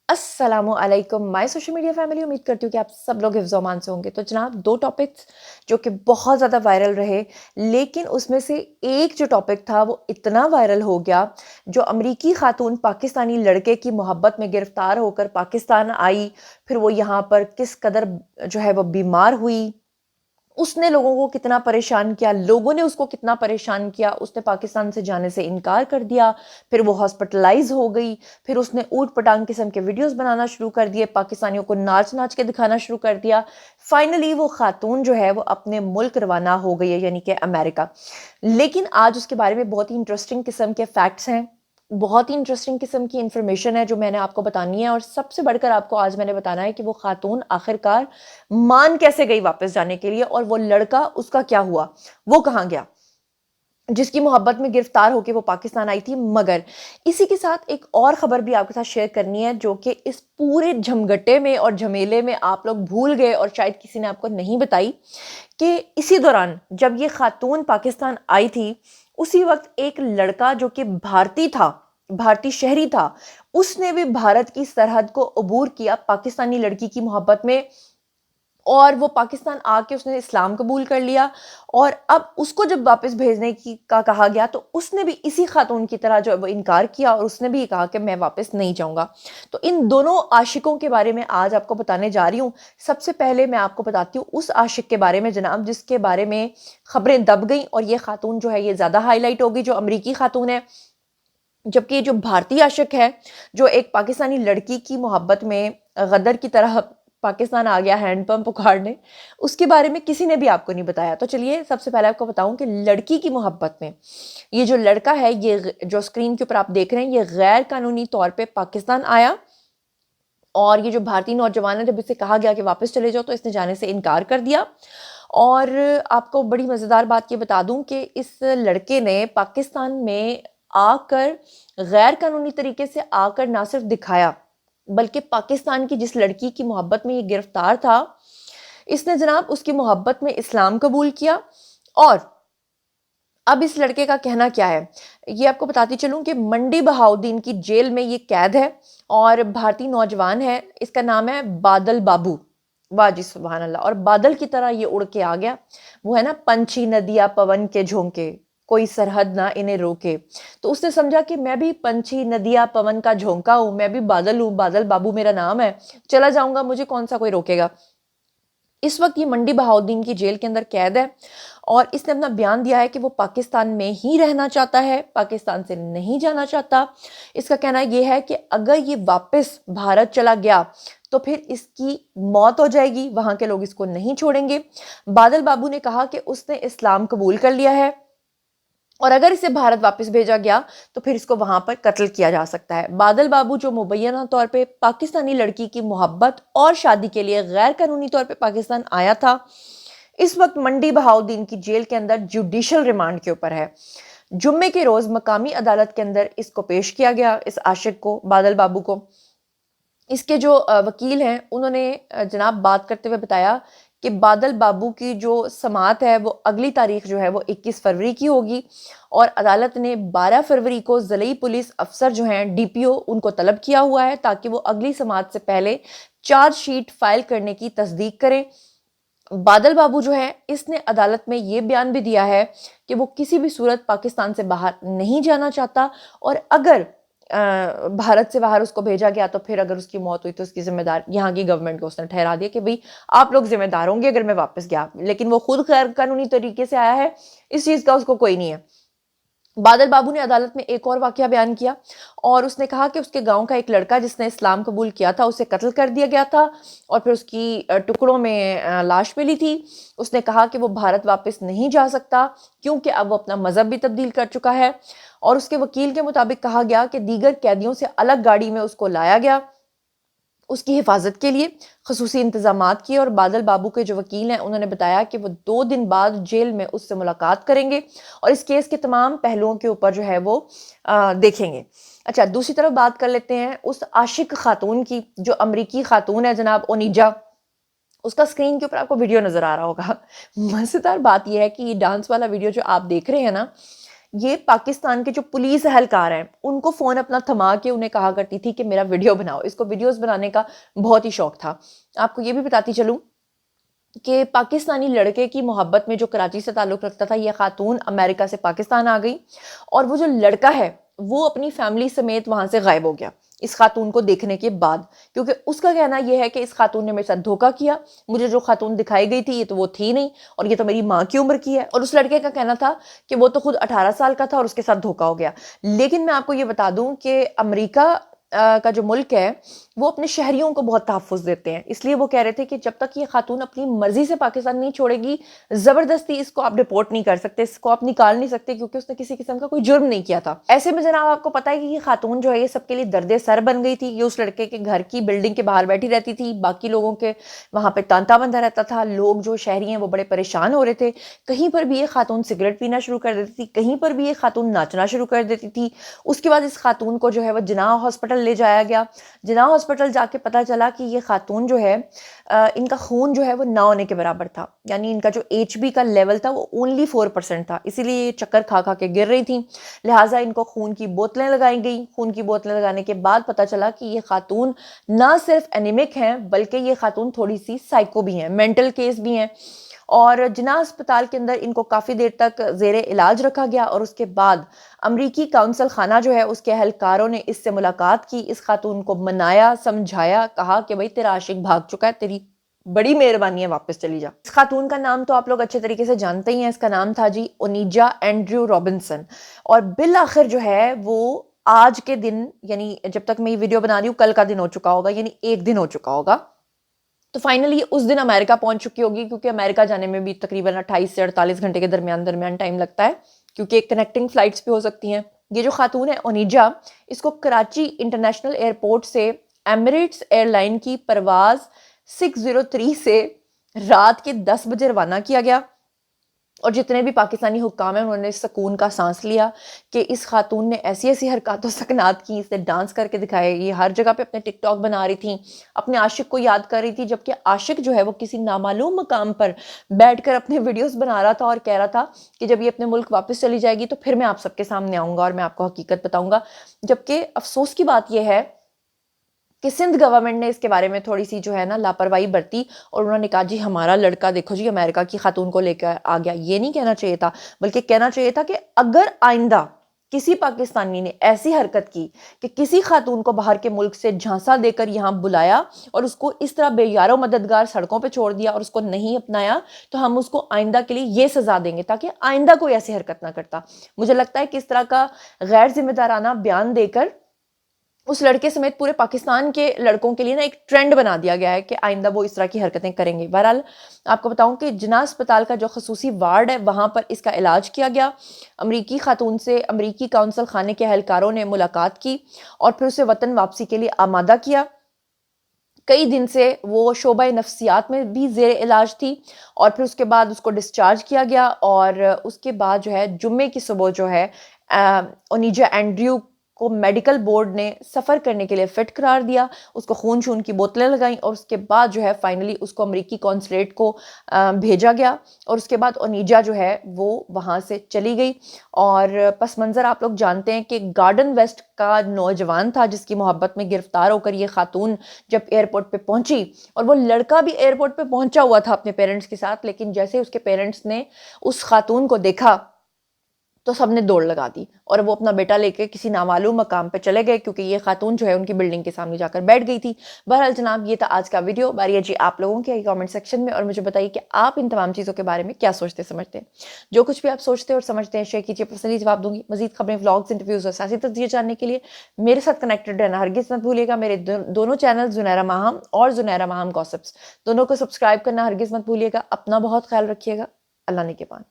अस्सलामु अलैकुम my social media family. उम्मीद करती हूँ कि आप सब लोग हिफ्ज़ अमान से होंगे। तो जनाब, दो टॉपिक्स जो कि बहुत ज़्यादा वायरल रहे, लेकिन उसमें से एक जो टॉपिक था वो इतना वायरल हो गया। जो अमरीकी खातून पाकिस्तानी लड़के की मोहब्बत में गिरफ्तार होकर पाकिस्तान आई, फिर वो यहाँ पर किस कदर जो है वो बीमार हुई, उसने लोगों को कितना परेशान किया, लोगों ने उसको कितना परेशान किया, उसने पाकिस्तान से जाने से इनकार कर दिया, फिर वो हॉस्पिटलाइज हो गई, फिर उसने ऊट पटांग किस्म के वीडियोस बनाना शुरू कर दिए, पाकिस्तानियों को नाच नाच के दिखाना शुरू कर दिया। फाइनली वो खातून जो है वो अपने मुल्क रवाना हो गई है, यानी कि अमेरिका। लेकिन आज उसके बारे में बहुत ही इंटरेस्टिंग किस्म के फैक्ट्स हैं, बहुत ही इंटरेस्टिंग किस्म की इंफॉर्मेशन है जो मैंने आपको बतानी है। और सबसे बढ़कर आपको आज मैंने बताना है कि वो खातून आखिरकार मान कैसे गई वापस जाने के लिए, और वो लड़का उसका क्या हुआ, वो कहाँ गया जिसकी मोहब्बत में गिरफ्तार होकर वो पाकिस्तान आई थी। मगर इसी के साथ एक और खबर भी आपके साथ शेयर करनी है जो कि इस पूरे झमगटे में और झमेले में आप लोग भूल गए और शायद किसी ने आपको नहीं बताई कि इसी दौरान जब ये खातून पाकिस्तान आई थी, उसी वक्त एक लड़का जो कि भारतीय था, भारतीय शहरी था, उसने भी भारत की सरहद को अबूर किया पाकिस्तानी लड़की की मोहब्बत में, और वो पाकिस्तान आके उसने इस्लाम कबूल कर लिया। और अब उसको जब वापस भेजने की का कहा गया तो उसने भी इसी खातून की तरह जो है वो इनकार किया, और उसने भी ये कहा कि मैं वापस नहीं जाऊंगा। तो इन दोनों आशिकों के बारे में आज आपको बताने जा रही हूँ। सबसे पहले मैं आपको बताती हूँ उस आशिक के बारे में जनाब जिसके बारे में खबरें दब गई, और ये खातून जो है ये ज्यादा हाईलाइट होगी, जो अमरीकी खातून है। जबकि ये जो भारतीय आशिक है, जो एक पाकिस्तानी लड़की की मोहब्बत में गदर की तरह पाकिस्तान आ गया हैंडपंप उखाड़ने, उसके बारे में किसी ने भी आपको नहीं बताया। तो चलिए सबसे पहले आपको बताऊं कि लड़की की मोहब्बत में ये जो लड़का है, ये जो स्क्रीन के ऊपर आप देख रहे हैं, ये गैर कानूनी तौर पे पाकिस्तान आया। और ये जो भारतीय नौजवान है, जब इसे कहा गया कि वापस चले जाओ तो इसने जाने से इनकार कर दिया। और आपको बड़ी मज़ेदार बात ये बता दूं कि इस लड़के ने पाकिस्तान में आकर, गैर कानूनी तरीके से आकर, ना सिर्फ दिखाया बल्कि पाकिस्तान की जिस लड़की की मोहब्बत में ये गिरफ्तार था, इसने जनाब उसकी मोहब्बत में इस्लाम कबूल किया। और अब इस लड़के का कहना क्या है ये आपको बताती चलूं कि मंडी बहाउद्दीन की जेल में ये कैद है, और भारतीय नौजवान है, इसका नाम है बादल बाबू। वाह जी सुभान अल्लाह। और बादल की तरह ये उड़ के आ गया। वो है ना, पंछी नदिया पवन के झोंके, कोई सरहद ना इन्हें रोके। तो उसने समझा कि मैं भी पंछी नदिया पवन का झोंका हूं, मैं भी बादल हूं, बादल बाबू मेरा नाम है, चला जाऊंगा, मुझे कौन सा कोई रोकेगा। इस वक्त ये मंडी बहाउद्दीन की जेल के अंदर कैद है, और इसने अपना बयान दिया है कि वो पाकिस्तान में ही रहना चाहता है, पाकिस्तान से नहीं जाना चाहता। इसका कहना यह है कि अगर ये वापस भारत चला गया तो फिर इसकी मौत हो जाएगी, वहां के लोग इसको नहीं छोड़ेंगे। बादल बाबू ने कहा कि उसने इस्लाम कबूल कर लिया है, और अगर इसे भारत वापस भेजा गया तो फिर इसको वहां पर कत्ल किया जा सकता है। बादल बाबू जो मुबैना तौर पे पाकिस्तानी लड़की की मोहब्बत और शादी के लिए गैर कानूनी तौर पे पाकिस्तान आया था, इस वक्त मंडी बहाउद्दीन की जेल के अंदर जुडिशल रिमांड के ऊपर है। जुम्मे के रोज मकामी अदालत के अंदर इसको पेश किया गया, इस आशिक को, बादल बाबू को। इसके जो वकील हैं उन्होंने जनाब बात करते हुए बताया कि बादल बाबू की जो समाअत है वो अगली तारीख जो है वो 21 फरवरी की होगी, और अदालत ने 12 फरवरी को ज़िली पुलिस अफसर जो हैं डीपीओ उनको तलब किया हुआ है ताकि वो अगली समाअत से पहले चार्जशीट फाइल करने की तस्दीक करें। बादल बाबू जो है इसने अदालत में ये बयान भी दिया है कि वो किसी भी सूरत पाकिस्तान से बाहर नहीं जाना चाहता, और अगर भारत से बाहर उसको भेजा गया तो फिर अगर उसकी मौत हुई तो उसकी जिम्मेदार यहाँ की गवर्नमेंट को उसने ठहरा दिया कि भाई आप लोग जिम्मेदार होंगे अगर मैं वापस गया। लेकिन वो खुद गैर कानूनी तरीके से आया है, इस चीज का उसको कोई नहीं है। बादल बाबू ने अदालत में एक और वाकया बयान किया, और उसने कहा कि उसके गांव का एक लड़का जिसने इस्लाम कबूल किया था उसे कत्ल कर दिया गया था, और फिर उसकी टुकड़ों में लाश मिली थी। उसने कहा कि वो भारत वापस नहीं जा सकता क्योंकि अब वो अपना मजहब भी तब्दील कर चुका है। और उसके वकील के मुताबिक कहा गया कि दीगर कैदियों से अलग गाड़ी में उसको लाया गया उसकी हिफाजत के लिए, खसूसी इंतजामात किए। और बादल बाबू के जो वकील हैं उन्होंने बताया कि वो 2 दिन बाद जेल में उससे मुलाकात करेंगे और इस केस के तमाम पहलुओं के ऊपर जो है वो देखेंगे। अच्छा, दूसरी तरफ बात कर लेते हैं उस आशिक खातून की, जो अमरीकी खातून है जनाब ओनिजा। उसका स्क्रीन के ऊपर आपको वीडियो नजर आ रहा होगा। मजेदार बात यह है कि ये डांस वाला वीडियो जो आप देख रहे हैं ना, یہ پاکستان کے جو پولیس اہلکار ہیں ان کو فون اپنا تھما کے انہیں کہا کرتی تھی کہ میرا ویڈیو بناؤ. اس کو ویڈیوز بنانے کا بہت ہی شوق تھا. آپ کو یہ بھی بتاتی چلوں کہ پاکستانی لڑکے کی محبت میں جو کراچی سے تعلق رکھتا تھا، یہ خاتون امریکہ سے پاکستان آ گئی، اور وہ جو لڑکا ہے وہ اپنی فیملی سمیت وہاں سے غائب ہو گیا اس خاتون کو دیکھنے کے بعد، کیونکہ اس کا کہنا یہ ہے کہ اس خاتون نے میرے ساتھ دھوکہ کیا، مجھے جو خاتون دکھائی گئی تھی یہ تو وہ تھی نہیں، اور یہ تو میری ماں کی عمر کی ہے. اور اس لڑکے کا کہنا تھا کہ وہ تو خود 18 سال کا تھا اور اس کے ساتھ دھوکہ ہو گیا. لیکن میں آپ کو یہ بتا دوں کہ امریکہ کا جو ملک ہے وہ اپنے شہریوں کو بہت تحفظ دیتے ہیں، اس لیے وہ کہہ رہے تھے کہ جب تک یہ خاتون اپنی مرضی سے پاکستان نہیں چھوڑے گی، زبردستی اس کو آپ ڈپورٹ نہیں کر سکتے، اس کو آپ نکال نہیں سکتے، کیونکہ اس نے کسی قسم کا کوئی جرم نہیں کیا تھا. ایسے میں جناب آپ کو پتا ہے کہ یہ خاتون جو ہے یہ سب کے لیے درد سر بن گئی تھی. یہ اس لڑکے کے گھر کی بلڈنگ کے باہر بیٹھی رہتی تھی، باقی لوگوں کے وہاں پہ تانتا بندہ رہتا تھا. لوگ جو شہری ہیں وہ بڑے پریشان ہو رہے تھے. کہیں پر بھی یہ خاتون سگریٹ پینا شروع کر دیتی تھی، کہیں پر بھی یہ خاتون ناچنا شروع کر دیتی تھی. اس کے بعد اس خاتون کو جو ہے وہ جناح ہاسپٹل لے جایا گیا. جناح ہاسپٹل جا کے پتا چلا کہ یہ خاتون جو ہے ان کا خون جو ہے وہ نہ ہونے کے برابر تھا، یعنی ان کا جو ایچ بی کا لیول تھا وہ اونلی 4% تھا، اسی لیے یہ چکر کھا کھا کے گر رہی تھیں. لہٰذا ان کو خون کی بوتلیں لگائی گئیں. خون کی بوتلیں لگانے کے بعد پتا چلا کہ یہ خاتون نہ صرف انیمک ہیں بلکہ یہ خاتون تھوڑی سی سائیکو بھی ہیں، مینٹل کیس بھی ہیں. اور جناح اسپتال کے اندر ان کو کافی دیر تک زیر علاج رکھا گیا، اور اس کے بعد امریکی کونسل خانہ جو ہے اس کے اہلکاروں نے اس سے ملاقات کی، اس خاتون کو منایا، سمجھایا، کہا کہ بھائی تیرا عاشق بھاگ چکا ہے، تیری بڑی مہربانی ہے، واپس چلی جا. اس خاتون کا نام تو آپ لوگ اچھے طریقے سے جانتے ہی ہیں، اس کا نام تھا جی اونیجا اینڈریو رابنسن. اور بالآخر جو ہے وہ آج کے دن، یعنی جب تک میں یہ ویڈیو بنا رہی ہوں کل کا دن ہو چکا ہوگا، یعنی ایک دن ہو چکا ہوگا، تو فائنلی اس دن امریکہ پہنچ چکی ہوگی، کیونکہ امریکہ جانے میں بھی تقریباً 28 سے 48 گھنٹے کے درمیان ٹائم لگتا ہے، کیونکہ کنیکٹنگ فلائٹس بھی ہو سکتی ہیں. یہ جو خاتون ہے اونیجا، اس کو کراچی انٹرنیشنل ایئرپورٹ سے ایمریٹس ایئر لائن کی پرواز 603 سے رات کے 10 بجے روانہ کیا گیا. اور جتنے بھی پاکستانی حکام ہیں انہوں نے سکون کا سانس لیا کہ اس خاتون نے ایسی ایسی حرکات و سکنات کی، اس نے ڈانس کر کے دکھائے. یہ ہر جگہ پہ اپنے ٹک ٹاک بنا رہی تھیں، اپنے عاشق کو یاد کر رہی تھی، جبکہ عاشق جو ہے وہ کسی نامعلوم مقام پر بیٹھ کر اپنے ویڈیوز بنا رہا تھا اور کہہ رہا تھا کہ جب یہ اپنے ملک واپس چلی جائے گی تو پھر میں آپ سب کے سامنے آؤں گا اور میں آپ کو حقیقت بتاؤں گا. جبکہ افسوس کی بات یہ ہے کہ سندھ گورنمنٹ نے اس کے بارے میں تھوڑی سی جو ہے نا لاپرواہی برتی، اور انہوں نے کہا جی ہمارا لڑکا دیکھو جی امریکہ کی خاتون کو لے کر آ گیا. یہ نہیں کہنا چاہیے تھا، بلکہ کہنا چاہیے تھا کہ اگر آئندہ کسی پاکستانی نے ایسی حرکت کی کہ کسی خاتون کو باہر کے ملک سے جھانسا دے کر یہاں بلایا اور اس کو اس طرح بے یار و مددگار سڑکوں پہ چھوڑ دیا اور اس کو نہیں اپنایا، تو ہم اس کو آئندہ کے لیے یہ سزا دیں گے تاکہ آئندہ کوئی ایسی حرکت نہ کرتا. مجھے لگتا ہے کہ اس طرح کا غیر ذمہ دارانہ بیان دے کر اس لڑکے سمیت پورے پاکستان کے لڑکوں کے لیے نا ایک ٹرینڈ بنا دیا گیا ہے کہ آئندہ وہ اس طرح کی حرکتیں کریں گے. بہرحال آپ کو بتاؤں کہ جناح اسپتال کا جو خصوصی وارڈ ہے وہاں پر اس کا علاج کیا گیا. امریکی خاتون سے امریکی کونسل خانے کے اہلکاروں نے ملاقات کی اور پھر اسے وطن واپسی کے لیے آمادہ کیا. کئی دن سے وہ شعبہ نفسیات میں بھی زیر علاج تھی، اور پھر اس کے بعد اس کو ڈسچارج کیا گیا، اور اس کے بعد جو ہے جمعے کی صبح جو ہے اونیجا اینڈریو کو میڈیکل بورڈ نے سفر کرنے کے لیے فٹ قرار دیا. اس کو خون شون کی بوتلیں لگائیں اور اس کے بعد جو ہے فائنلی اس کو امریکی کونسلیٹ کو بھیجا گیا، اور اس کے بعد اونیجا جو ہے وہ وہاں سے چلی گئی. اور پس منظر آپ لوگ جانتے ہیں کہ گارڈن ویسٹ کا نوجوان تھا جس کی محبت میں گرفتار ہو کر یہ خاتون جب ایئرپورٹ پہ پہنچی، اور وہ لڑکا بھی ایئرپورٹ پہ پہنچا ہوا تھا اپنے پیرنٹس کے ساتھ، لیکن جیسے اس کے پیرنٹس نے اس خاتون کو دیکھا تو سب نے دوڑ لگا دی اور وہ اپنا بیٹا لے کے کسی نامعلوم مقام پہ چلے گئے، کیونکہ یہ خاتون جو ہے ان کی بلڈنگ کے سامنے جا کر بیٹھ گئی تھی. بہرحال جناب یہ تھا آج کا ویڈیو. باری ہے جی آپ لوگوں کے کامنٹ سیکشن میں، اور مجھے بتائیے کہ آپ ان تمام چیزوں کے بارے میں کیا سوچتے سمجھتے ہیں. جو کچھ بھی آپ سوچتے اور سمجھتے ہیں شیئر کیجیے، پرسنلی جواب دوں گی. مزید خبریں، ولاگز، انٹرویوز اور سیاسی تجزیے جاننے کے لیے میرے ساتھ کنیکٹڈ رہنا ہرگز مت بھولیے گا. میرے دونوں چینل زنیرہ ماہم اور زنیرہ ماہم گوسپس دونوں کو سبسکرائب کرنا ہرگز مت بھولیے گا. اپنا بہت خیال رکھیے گا. اللہ نگہبان.